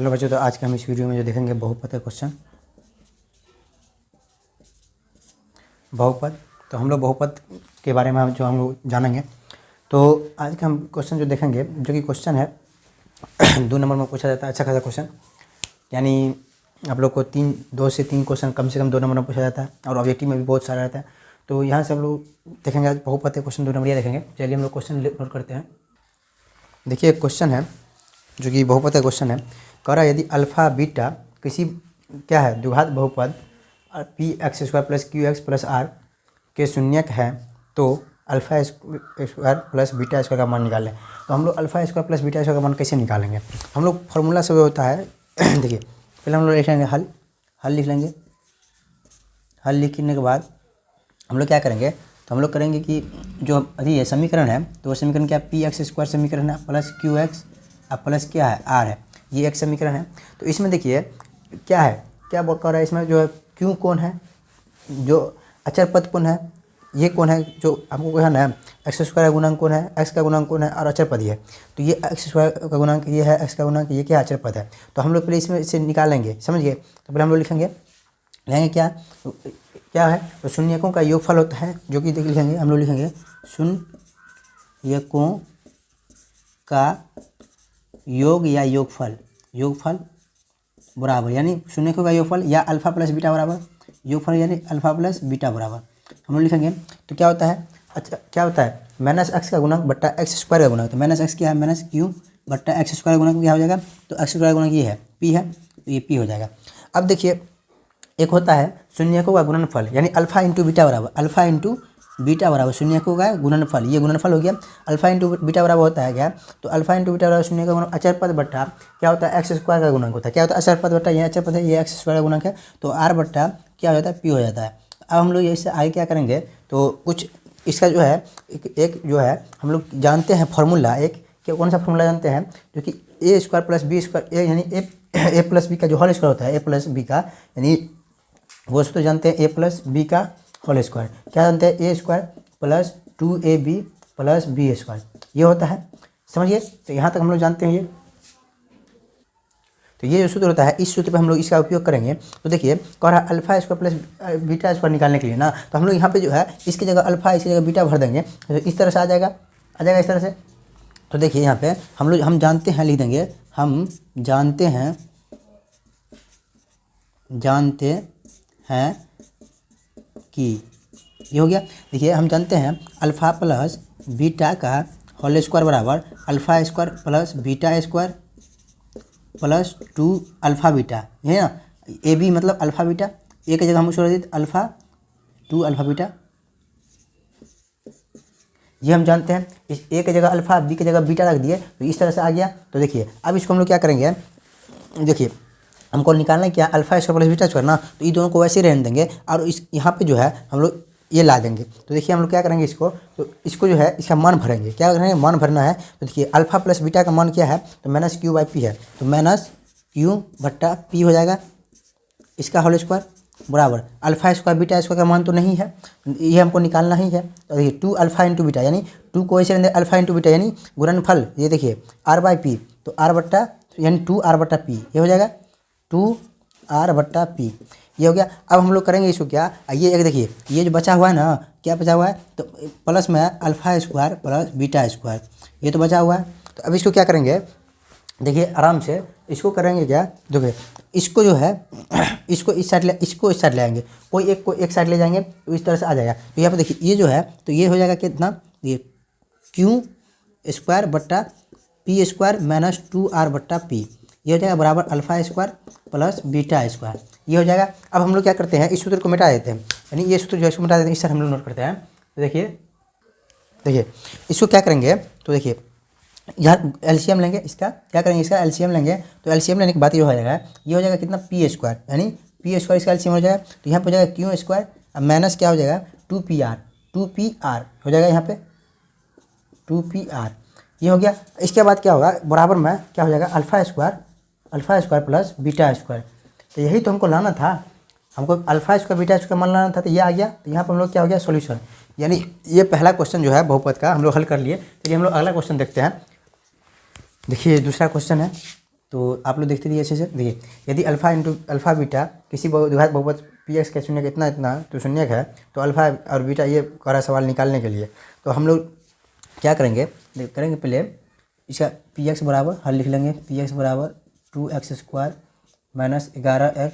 Hello बच्चों, तो आज के हम इस वीडियो में जो देखेंगे बहुपद का क्वेश्चन। बहुपद, तो हम लोग बहुपद के बारे में हम लोग जानेंगे। तो आज का हम क्वेश्चन जो देखेंगे, जो कि क्वेश्चन है 2 नंबर में पूछा जाता है, अच्छा खासा क्वेश्चन। यानी आप लोग को 2 से 3 क्वेश्चन कम से कम 2 नंबर में पूछा जाता है, और ऑब्जेक्टिव में भी बहुत सारा रहता है। तो यहाँ से हम लोग देखेंगे आज बहुपद के क्वेश्चन 2 नंबर देखेंगे। चलिए हम लोग क्वेश्चन नोट करते हैं। देखिए एक क्वेश्चन है जो कि बहुपद का क्वेश्चन है। कह रहा है यदि अल्फ़ा बीटा किसी क्या है द्विघात बहुपद p x square plus q x plus r के शून्यक है तो alpha square plus beta square का मान निकालें। तो हम लोग alpha square plus beta square का मान कैसे निकालेंगे? हम लोग फार्मूला से होता है देखिए पहले हम लोग लिख लेंगे हल लिख लेंगे। हल लिखने के बाद हम लोग क्या करेंगे, तो हम लोग करेंगे कि जो अभी ये समीकरण है, तो वो समीकरण क्या पी एक्स स्क्वायर समीकरण है प्लस क्यू एक्स अब प्लस क्या है आर है, ये एक समीकरण है। तो इसमें देखिए क्या है, क्या कर रहा है इसमें, जो है क्यू कौन है, जो अचर पद कौन है, ये कौन है, जो हमको है ना एक्स स्क्वायर का गुणांक कौन है, एक्स का गुणांक कौन है और अचर पद ही है। तो ये एक्स स्क्वायर का गुणांक ये है, एक्स का गुणांक ये क्या अचर पद है। तो हम लोग पहले इसमें इसे निकालेंगे, समझ गए। तो पहले हम लोग लिखेंगे क्या है, तो शून्यकों का योगफल होता है, जो कि लिखेंगे हम लोग लिखेंगे शून्यकों का योग या योगफल बराबर, यानी शून्यकों का योगफल या अल्फा प्लस बीटा बराबर योगफल, यानी अल्फा प्लस बीटा बराबर हम लोग लिखेंगे। तो क्या होता है, अच्छा क्या होता है माइनस एक्स का गुणक बट्टा एक्स स्क्वायर का गुणक। तो माइनस एक्स क्या है, माइनस क्यू बट्टा एक्स स्क्वायर का गुणक क्या हो जाएगा, तो एक्स स्क्वायर का गुणक ये है पी है, तो ये पी हो जाएगा। अब देखिए एक होता है शून्यकों का गुणनफल, यानी अल्फा इंटू बीटा बराबर अल्फा इंटू बीटा बराबर शून्यकों का गुणनफल, ये गुणनफल हो गया। अल्फा इंटू बीटा बराबर होता है क्या, तो अल्फा इंटू बीटा बराबर शून्य का गुणन अचर पद बट्टा क्या होता है एक्स स्क्वायर का गुणक होता है। क्या होता है अचर पद बट्टा ये अचर पद है, ये एक्स स्क्वायर का गुणक है, तो आर बट्टा क्या हो जाता है पी हो जाता है। अब हम लोग इससे आगे क्या करेंगे, तो कुछ इसका जो है एक जो है हम लोग जानते हैं फार्मूला, एक क्या कौन सा फार्मूला जानते हैं, जो कि ए स्क्वायर प्लस बी स्क्वायर यानी ए प्लस बी का जो होल स्क्वायर होता है, ए प्लस बी का यानी वो तो जानते हैं ए प्लस बी का होल स्क्वायर, क्या जानते हैं a square plus 2ab plus b square, ये होता है, समझिए। तो यहाँ तक हम लोग जानते हैं ये। तो ये जो सूत्र होता है, इस सूत्र पे हम लोग इसका उपयोग करेंगे। तो देखिए कह रहा है alpha square plus beta square निकालने के लिए ना, तो हम लोग यहाँ पे जो है इसकी जगह अल्फा इसकी जगह बीटा भर देंगे, तो इस तरह से आ जाएगा इस तरह से। तो देखिए यहाँ पे हम जानते हैं, लिख देंगे हम जानते हैं कि ये हो गया। देखिए हम जानते हैं अल्फ़ा प्लस बीटा का होल स्क्वायर बराबर alpha square plus beta square plus 2 alpha beta, है ना। ए बी मतलब अल्फ़ा बीटा, ए की जगह हम छोड़ देते अल्फ़ा 2 अल्फ़ा बीटा, ये हम जानते हैं। इस ए की जगह अल्फ़ा बी की जगह बीटा रख दिए, तो इस तरह से आ गया। तो देखिए अब इसको हम लोग क्या करेंगे, देखिए हमको निकालना है क्या alpha square plus beta square ना, तो ये दोनों को वैसे ही रहने देंगे और इस यहाँ पे जो है हम लोग ये ला देंगे। तो देखिए हम लोग क्या करेंगे इसको, तो इसको जो है इसका मान भरेंगे, क्या करेंगे मान भरना है। तो देखिए अल्फा प्लस बीटा का मान क्या है, तो माइनस क्यू बाई पी है, तो माइनस क्यू बट्टा पी हो जाएगा इसका होल स्क्वायर बराबर अल्फा स्क्वायर बीटा स्क्वायर का मान तो नहीं है, ये हमको निकालना ही है। तो देखिए 2 अल्फा इंटू बीटा, यानी 2 को ऐसे अल्फा इंटू बीटा यानी गुणनफल, ये देखिए आर बाई पी, तो आर बट्टा यानी 2 आर बट्टा पी, ये हो जाएगा 2 आर बट्टा पी, ये हो गया। अब हम लोग करेंगे इसको क्या, ये एक देखिए ये जो बचा हुआ है ना, क्या बचा हुआ है, तो प्लस में alpha square plus beta square, ये तो बचा हुआ है। तो अब इसको क्या करेंगे, देखिए आराम से इसको करेंगे क्या, देखिए इसको जो है इसको इस साइड ले आएंगे, कोई एक साइड ले जाएंगे, तो इस तरह से आ जाएगा। तो यहाँ पर देखिए ये जो है, तो ये हो जाएगा कितना, ये क्यू स्क्वायर बट्टा पी स्क्वायर माइनस 2 आर बट्टा पी, ये हो जाएगा बराबर alpha square plus beta square, ये हो जाएगा। अब हम लोग क्या करते हैं, इस सूत्र को मिटा देते हैं, यानी ये सूत्र जो है इसको मिटा देते हैं, इस तरह हम लोग नोट करते हैं। तो देखिए इसको क्या करेंगे, तो देखिए यहाँ एलसीएम लेंगे, इसका क्या करेंगे, इसका एलसीएम लेंगे। तो एलसीएम लेने के बाद ये हो जाएगा, ये हो जाएगा कितना पी स्क्वायर, यानी पी स्क्वायर इसका एलसीएम हो जाएगा। तो यहाँ पर हो जाएगा क्यू स्क्वायर अब माइनस क्या हो जाएगा 2pr हो जाएगा, यहाँ पे 2pr, ये हो गया। इसके बाद क्या होगा, बराबर में क्या हो जाएगा alpha square plus beta square. तो यही तो हमको लाना था, हमको अल्फा स्क्वायर बीटा स्क्वायर मान लाना था, तो ये आ गया। तो यहाँ पर हम लोग क्या हो गया सॉल्यूशन, यानी ये पहला क्वेश्चन जो है बहुपद का हम लोग हल कर लिए। तो ये हम लोग अगला क्वेश्चन देखते हैं। देखिए दूसरा क्वेश्चन है, तो आप लोग देखते रहिए अच्छे से। देखिए यदि अल्फा इंटू अल्फा बीटा किसी द्विघात बहुपद पी एक्स के शून्य इतना इतना तो शून्यक है, तो अल्फा और बीटा ये कर रहा सवाल निकालने के लिए। तो हम लोग क्या करेंगे, करेंगे पहले इसका पी एक्स बराबर हल लिख लेंगे। पी एक्स बराबर 2x² माइनस 11x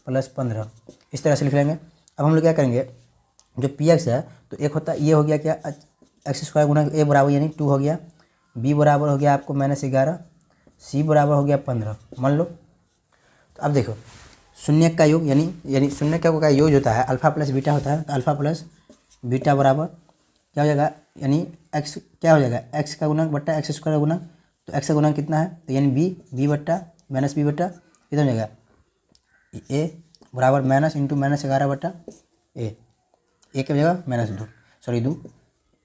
प्लस 15, इस तरह से लिख लेंगे। अब हम लोग क्या करेंगे, जो पी एक्स है तो एक होता ये हो गया क्या x² गुना ए बराबर यानी 2 हो गया, बी बराबर हो गया आपको -11, सी बराबर हो गया 15 मान लो। तो अब देखो शून्यक का योग यानी शून्यक का योग होता है अल्फा प्लस बीटा होता है। तो अल्फा प्लस बीटा बराबर क्या हो जाएगा, यानी x क्या हो जाएगा, x का गुणक बट्टा x² का गुणक। तो x का गुणक कितना है, तो यानी b बट्टा माइनस बी बट्टा कितना हो जाएगा, a बराबर माइनस इंटू -11 बट्टा a की जगह -2 सॉरी 2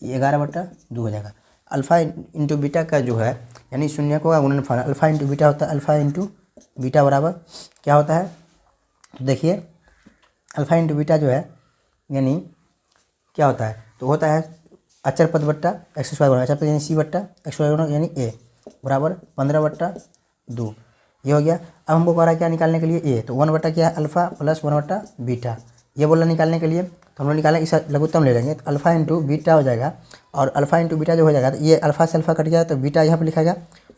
11/2 हो जाएगा। अल्फा इंटू बीटा का जो है यानी शून्यकों का गुणनफल अल्फा इंटू बीटा होता है। अल्फा इंटू बीटा बराबर क्या होता है, तो देखिए अल्फा इंटू बीटा जो है यानी क्या होता है, तो होता है अचर पद बट्टा x² गुणा अचर पद यानी c बट्टा x² गुणा यानी a बराबर 15/2 ये हो गया। अब हमको कह रहा है क्या निकालने के लिए a, तो 1 बट्टा क्या है अल्फा प्लस 1 बट्टा बीटा ये बोला निकालने के लिए। तो हम लोग निकालेंगे इस लघुत्तम ले लेंगे, तो अल्फा इंटू बीटा हो जाएगा और अल्फा इंटू बीटा जो हो जाएगा तो ये अल्फा से अल्फा कट गया तो बीटा यहाँ पे लिखा गया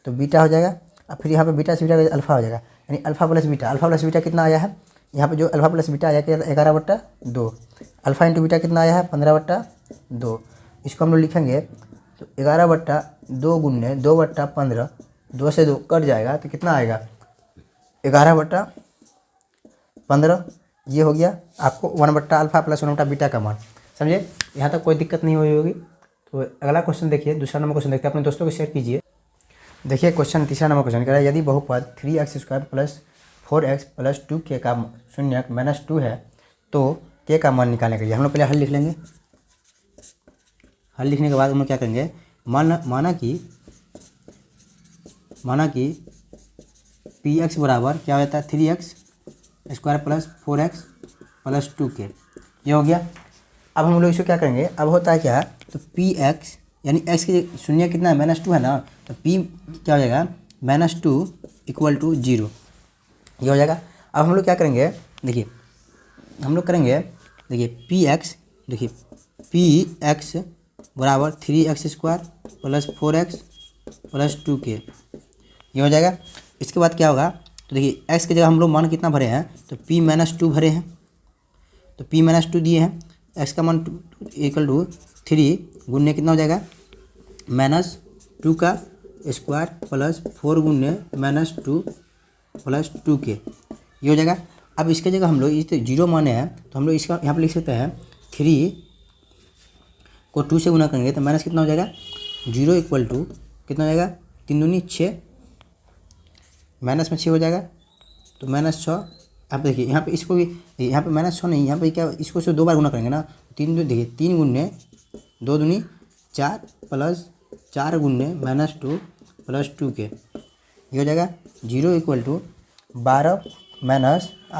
तो बीटा हो जाएगा। और फिर यहाँ पे बीटा से बीटा अल्फा हो जाएगा यानी अल्फा प्लस बीटा कितना आया है, यहाँ पे जो अल्फा प्लस बीटा आया कि 11/2, अल्फा इंटू बीटा कितना आया है 15/2। इसको हम लोग लिखेंगे तो 11/2 गुने 2/15, 2 से 2 कट जाएगा तो कितना आएगा 11/15 ये हो गया आपको 1 अल्फा प्लस 1 बीटा का मान। समझे, यहाँ तक कोई दिक्कत नहीं हुई होगी। तो अगला क्वेश्चन देखिए, दूसरा नंबर क्वेश्चन देखते हैं, अपने दोस्तों को शेयर कीजिए। देखिए क्वेश्चन तीसरा नंबर क्वेश्चन कह रहा है यदि बहुपद 3x² plus 4x plus 2k का शून्यक -2 है तो k का मान निकालने के लिए हम लोग पहले हल लिख लेंगे। हल लिखने के बाद हम लोग क्या करेंगे, माना कि px बराबर क्या हो जाता है 3x² plus 4x plus 2k ये हो गया। अब हम लोग इसको क्या करेंगे, अब होता है क्या, तो px यानी x के शून्य कितना है -2 है ना, तो p क्या हो जाएगा -2 = 0 ये हो जाएगा। अब हम लोग क्या करेंगे, देखिए हम लोग करेंगे px बराबर 3x² plus 4x plus 2k ये हो जाएगा। इसके बाद क्या होगा, तो देखिए x की जगह हम लोग मान कितना भरे हैं, तो p-2 भरे हैं, तो p-2 दिए हैं, x का मान = 3 गुने कितना हो जाएगा -2 का स्क्वायर प्लस 4 गुने -2 प्लस 2k ये हो जाएगा। अब इसके जगह हम लोग इस 0 माने हैं तो हम लोग इसका यहाँ पर लिख सकते हैं 3 को 2 से गुना करेंगे तो माइनस कितना हो जाएगा 0 = कितना हो जाएगा 3 दूनी 6 माइनस में 6 हो जाएगा तो -6। आप देखिए यहाँ पे इसको भी यहाँ पे -6 नहीं, यहाँ पे क्या इसको से 2 बार गुना करेंगे ना, 3 देखिए 3 गुने 2 दूनी 4 प्लस 4 गुने -2 प्लस 2k ये हो जाएगा 0 = 12 -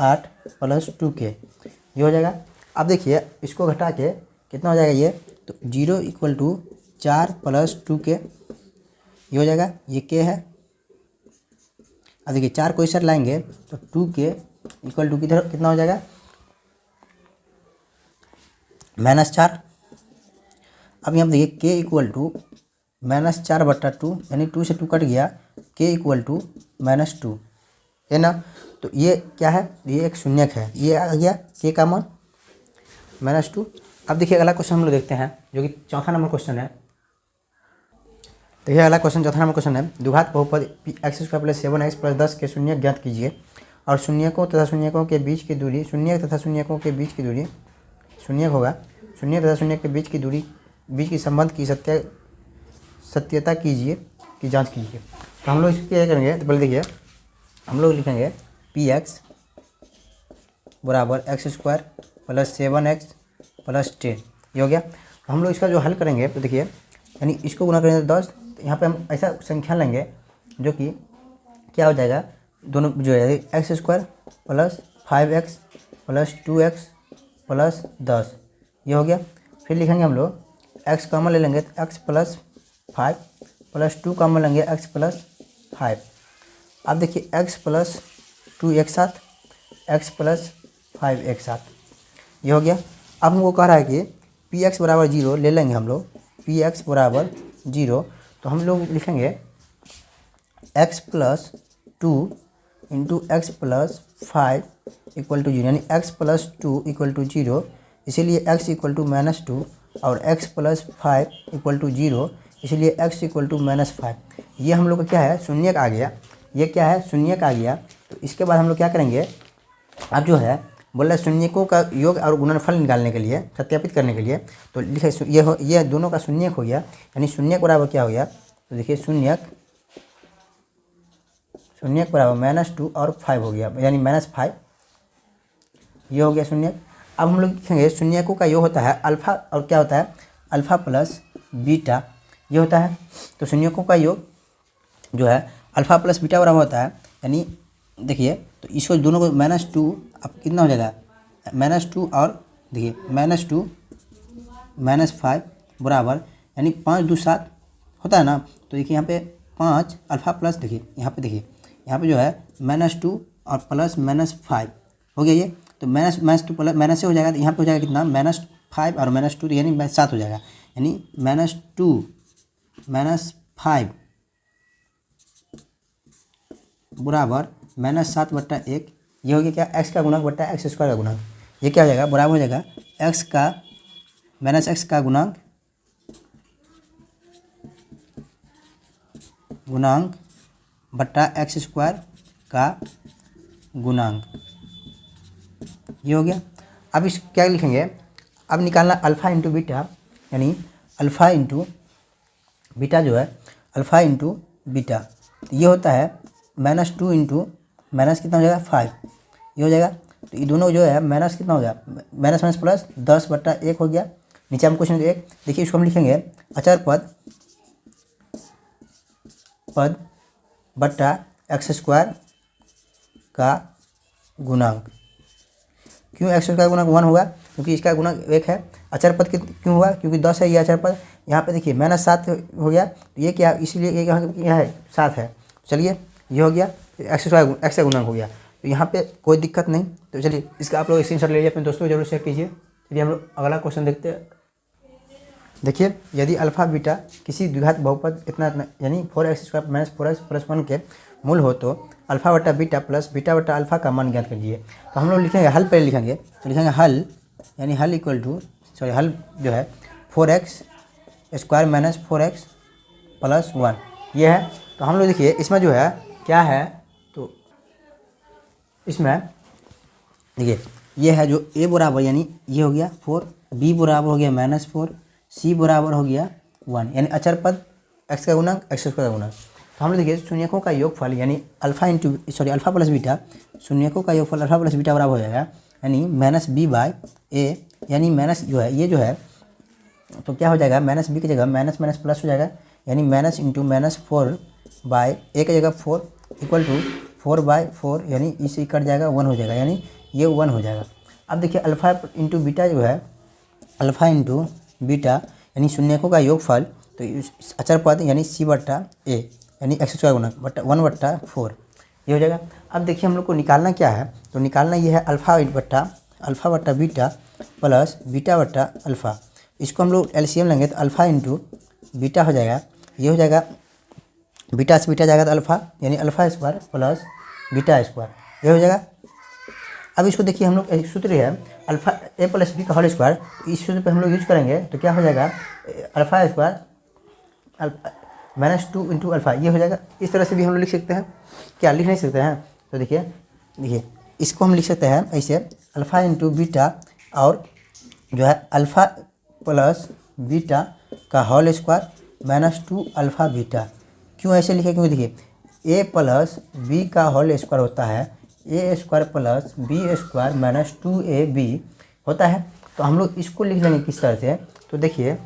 8 प्लस 2k ये हो जाएगा। अब देखिए इसको घटा के कितना हो जाएगा ये, तो 0 = 4 प्लस 2k ये हो जाएगा, ये k है। अब देखिए 4 को इस साइड लाएंगे तो 2k = किधर कितना हो जाएगा -4। अब यहाँ देखिए k = -4/2 यानी 2 से 2 कट गया, k = -2 है ना। तो ये क्या है, ये एक शून्यक है, ये आ गया k का मान -2। अब देखिए अगला क्वेश्चन हम लोग देखते हैं जो कि चौथा नंबर क्वेश्चन है। देखिए अगला क्वेश्चन चौथा नंबर क्वेश्चन है द्विघात बहुपद x² + 7x + 10 के शून्यक ज्ञात कीजिए और शून्यकों तथा शून्यकों के बीच की दूरी शून्यक तथा शून्यकों के बीच की दूरी शून्यक होगा शून्यक तथा शून्यक के बीच की दूरी बीच की संबंध की सत्यता कीजिए की जांच कीजिए। तो हम लोग इसको क्या करेंगे, तो पहले देखिए हम लोग लिखेंगे px बराबर x² प्लस 7x प्लस 10 ये हो गया। तो हम लोग इसका जो हल करेंगे तो देखिए यानी इसको गुना करेंगे 10, तो यहाँ पे हम ऐसा संख्या लेंगे जो कि क्या हो जाएगा, दोनों जो है x² plus 5x plus 2x plus 10 ये हो गया। फिर लिखेंगे हम लोग x कॉमन ले लेंगे तो x + 5 प्लस 2 कॉमन लेंगे x + 5 अब देखिए x प्लस 2 एक साथ, x प्लस 5 एक साथ, ये हो गया। अब हमको कह रहा है कि पी एक्स बराबर 0 ले लेंगे हम लोग, पी एक्स बराबर 0, तो हम लोग लिखेंगे x plus 2 into x plus 5 equal to 0, यानी x प्लस 2 इक्वल टू 0, इसीलिए x इक्वल टू -2 और x प्लस 5 इक्वल टू 0, इसलिए x इक्वल टू -5। ये हम लोग का क्या है, शून्यक आ गया, ये क्या है, शून्यक आ गया। तो इसके बाद हम लोग क्या करेंगे, अब जो है बोल रहा है शून्यकों का योग और गुणनफल निकालने के लिए, सत्यापित करने के लिए, तो लिखे ये दोनों का शून्यक हो गया, यानी शून्यक बराबर क्या हो गया, तो देखिए शून्यक बराबर -2 और 5 हो गया, यानी -5, ये हो गया शून्यक। अब हम लोग लिखेंगे शून्यकों का योग होता है अल्फा, और क्या होता है, अल्फा प्लस बीटा, ये होता है। तो शून्यकों का योग जो है अल्फा प्लस बीटा बराबर होता है, यानी देखिए तो इसको दोनों को -2, अब कितना हो जाएगा, -2 और देखिए -2 -5 बराबर, यानी 5 2 7 होता है ना। तो देखिए यहाँ पे 5 अल्फा प्लस, देखिए यहाँ पे जो है -2 और प्लस -5 हो गया। ये तो -2 प्लस माइनस से हो जाएगा, तो यहाँ पे हो जाएगा कितना, -5 और -2, यानी -7 हो जाएगा, यानी -2 -5 बराबर -7/1, ये हो गया क्या, x का गुणक बट्टा x स्क्वायर का गुणक, ये क्या हो जाएगा, बराबर हो जाएगा x का -x का गुणांक बट्टा x स्क्वायर का गुणांक, ये हो गया। अब इस क्या लिखेंगे, अब निकालना अल्फ़ा इंटू बीटा, यानी अल्फ़ा इंटू बीटा जो है, अल्फ़ा इंटू बीटा, तो ये होता है -2 इंटू माइनस कितना हो जाएगा 5, ये हो जाएगा। तो ये दोनों जो है माइनस कितना हो गया, माइनस प्लस 10/1 हो गया। नीचे हम क्वेश्चन 1 देखिए, इसको हम लिखेंगे अचर पद बट्टा एक्स स्क्वायर का गुणांक। क्यों एक्स स्क्वायर गुणक 1 होगा, क्योंकि इसका गुणक 1 है। अचर पद क्यों हुआ, क्योंकि 10 है ये अचर पद। यहाँ पे देखिए -7 हो गया, तो ये क्या, इसलिए ये यहाँ है 7 है। चलिए ये हो गया, एक्स स्क्वायर एक्स का गुणक हो गया, तो यहाँ पे कोई दिक्कत नहीं। तो चलिए इसका आप लोग स्क्रीनशॉट ले लीजिए, अपने दोस्तों को जरूर शेयर कीजिए। चलिए हम लोग अगला क्वेश्चन देखते हैं। देखिए यदि अल्फा बीटा किसी द्विघात बहुपद इतना यानी 4x square minus 4x plus 1 के मूल हो, तो अल्फा बटा बीटा प्लस बीटा बटा अल्फा का मान ज्ञात कीजिए। तो हम लोग लिखेंगे हल, पहले लिखेंगे तो लिखेंगे हल, यानी हल इक्वल टू हल जो है 4x square minus 4x plus 1, ये है। तो हम लोग देखिए इसमें जो है क्या है, तो इसमें देखिए ये है जो a बराबर, यानी ये हो गया 4, b बराबर हो गया -4, c बराबर हो गया 1, यानी अचर पद x का गुणक x स्क्वायर का गुणक। तो हम लोग देखिए शून्यकों का योगफल, यानी अल्फा प्लस बीटा, शून्यकों का योगफल अल्फा प्लस बीटा बराबर हो जाएगा, यानी -b/a, यानी माइनस जो है ये जो है, तो क्या हो जाएगा, -b की जगह माइनस प्लस हो जाएगा, यानी माइनस इंटू -4/a की जगह 4 इक्वल टू 4/4, यानी इसे कट जाएगा 1 हो जाएगा, यानी ये 1 हो जाएगा। अब देखिए अल्फा इंटू बीटा जो है, अल्फा इंटू बीटा यानी शून्यकों का योगफल, तो अचर पद यानी c/a यानी एक्स स्क्वायर गुणक बट्टा 1/4, ये हो जाएगा। अब देखिए हम लोग को निकालना क्या है, तो निकालना ये है अल्फा बट्टा बीटा प्लस बीटा बट्टा अल्फा। इसको हम लोग एलसीएम लेंगे तो अल्फा इंटू बीटा हो जाएगा, ये हो जाएगा बीटा से बीटा जाएगा तो अल्फा, यानी alpha square plus beta square, ये हो जाएगा। अब इसको देखिए हम लोग एक सूत्र है अल्फा a प्लस बी का होल स्क्वायर, इस सूत्र पे हम लोग यूज करेंगे तो क्या हो जाएगा, अल्फा स्क्वायर -2 इंटू अल्फा, ये हो जाएगा। इस तरह से भी हम लोग लिख सकते हैं, क्या लिख नहीं सकते हैं, तो देखिए इसको हम लिख सकते हैं ऐसे, अल्फा इंटू बीटा और जो है अल्फा प्लस बीटा का होल स्क्वायर -2 अल्फा बीटा। क्यों ऐसे लिखे, क्योंकि देखिए a प्लस बी का होल स्क्वायर होता है a square plus b square -2ab होता है। तो हम लोग इसको लिख लेंगे किस तरह से, तो देखिए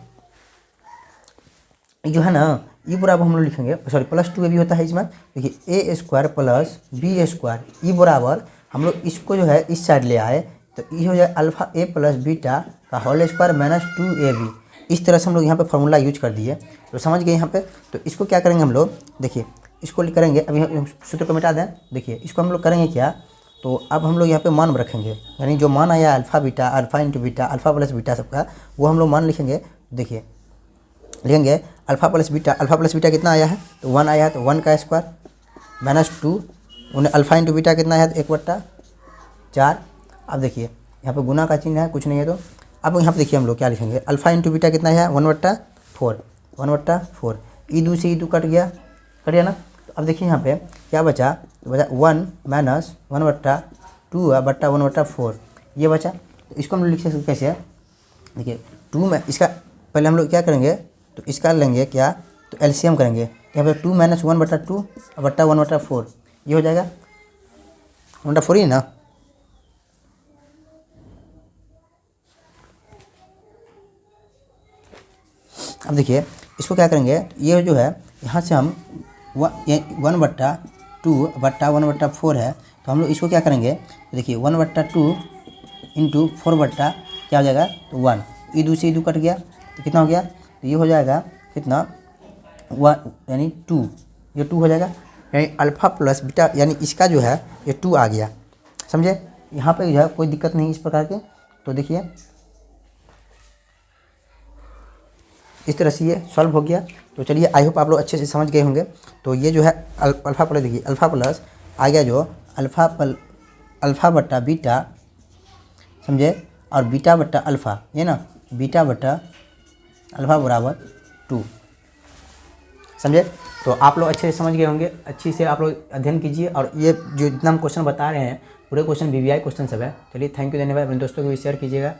जो है ना, ई बराबर हम लोग लिखेंगे, सॉरी +2ab होता है इसमें। देखिए a square plus b square, ई बराबर हम लोग इसको जो है इस साइड ले आए, तो ये हो जाए अल्फा a प्लस बीटा का होल स्क्वायर -2ab। इस तरह से हम लोग यहाँ पे फॉर्मूला यूज कर दिए, तो समझ गए यहाँ पे। तो इसको क्या करेंगे हम लोग, देखिए इसको करेंगे, अभी हम सूत्र को मिटा दें। देखिए इसको हम लोग करेंगे क्या, तो अब हम लोग यहाँ पे मान रखेंगे, यानी जो मान आया alpha beta, alpha into beta, alpha plus beta सबका, वो हम लोग मान लिखेंगे। देखिए लिखेंगे अल्फ़ा प्लस बीटा कितना आया है, तो 1 आया है, तो 1 का स्क्वायर माइनस 2, उन्हें अल्फ़ा इंटू बीटा कितना है, तो 1/4। अब देखिए यहाँ पे गुना का चिन्ह है, कुछ नहीं है, तो अब यहाँ पे देखिए हम लोग क्या लिखेंगे, अल्फ़ा इंटू बीटा कितना है, 1/4 ईदू से ईदू कट गया ना। तो अब देखिए यहाँ पे क्या बचा, तो बचा 1 माइनस 1/2/1/4 ये बचा। तो इसको हम लोग लिख सकते कैसे है, देखिए 2 में इसका पहले हम लोग क्या करेंगे, तो इसका लेंगे क्या, तो एलसीएम करेंगे। यहाँ पे 2 माइनस 1/2/1/4 ये हो जाएगा 1/4 ही ना। अब देखिए इसको क्या करेंगे, ये जो है यहाँ से हम 1/2/1/4 है, तो हम लोग इसको क्या करेंगे, तो देखिए 1/2 इंटू 4 क्या हो जाएगा, तो 1 ईदू से ईदू कट गया, तो कितना हो गया, तो ये हो जाएगा कितना 1 यानी 2, ये 2 हो जाएगा, यानी अल्फ़ा प्लस बीटा यानी इसका जो है ये 2 आ गया। समझे, यहाँ पे जो है कोई दिक्कत नहीं इस प्रकार के। तो देखिए इस तरह से ये सॉल्व हो गया। तो चलिए आई होप आप लोग अच्छे से समझ गए होंगे। तो ये जो है अल्फ़ा प्लस, देखिए अल्फ़ा प्लस आ गया जो अल्फ़ा बट्टा बीटा, समझे, और बीटा बट्टा अल्फ़ा, ये ना बीटा बट्टा अल्फ़ा बराबर 2, समझे। तो आप लोग अच्छे से समझ गए होंगे, अच्छी से आप लोग अध्ययन कीजिए। और ये जो जितना हम क्वेश्चन बता रहे हैं पूरे क्वेश्चन VVI क्वेश्चन सब है। चलिए थैंक यू, धन्यवाद। अपने दोस्तों को भी शेयर कीजिएगा।